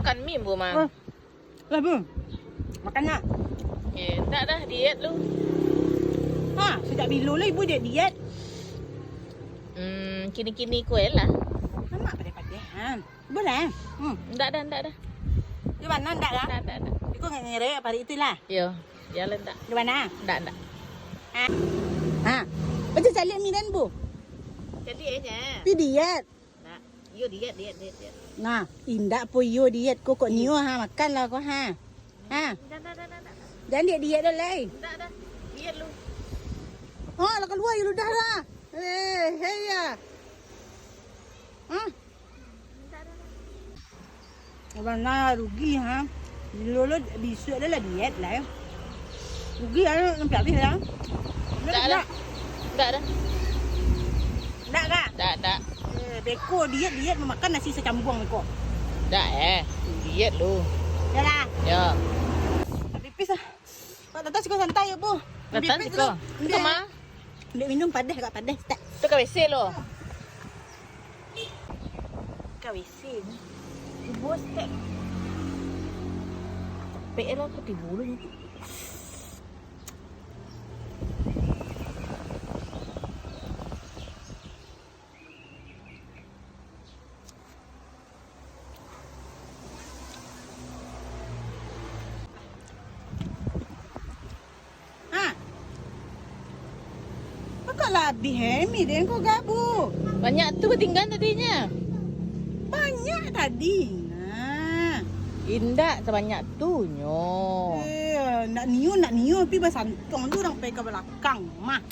makan mie bu mah. Oh. Lah bu, makan nak. Tak dah diet lu. Ha, sejak bila lah ibu diet. Kini-kini kue lah. Mak pandai-pandai. Ha. Boleh. Tak dah. Di mana ndak dah? Tak. Iku ngere apa hari itulah. Yo, jalan tak. Di mana? Tak. Ha. Macam cari mie dan bu. Jadi aja. Pi diet. Nak. Yo diet. Nah, indak po yo diet ko kok niyo ha makan lah ko ha. Ha. Dah. Jangan diet dah lai. Tak dah. Diet lu. Oh, lah keluar you dah lah. Hey ya. Abang nak rugi ha. Lolo bisu adalah diet lah. Rugi ah nampak habis dah. Tak dah. Tak kak? Tak. Beko diet memakan nasi secambung beko. Tak diet lu. Yalah. Ya. Pipis ah. Pak Tata siko santai ya, Bu. Datang siko. Itu mah. Ambil minum padah kak padah tak. Tu ke WC lo. Kak WC. Ibu step. Capek lah aku tidur dulu. Pakaklah habis hemi dia kau gabu. Banyak tu tinggal tadinya. Banyak tadi. Nah. Indah sebanyak tu nyo. Nak niu pi basantong tu orang pergi ke belakang mah.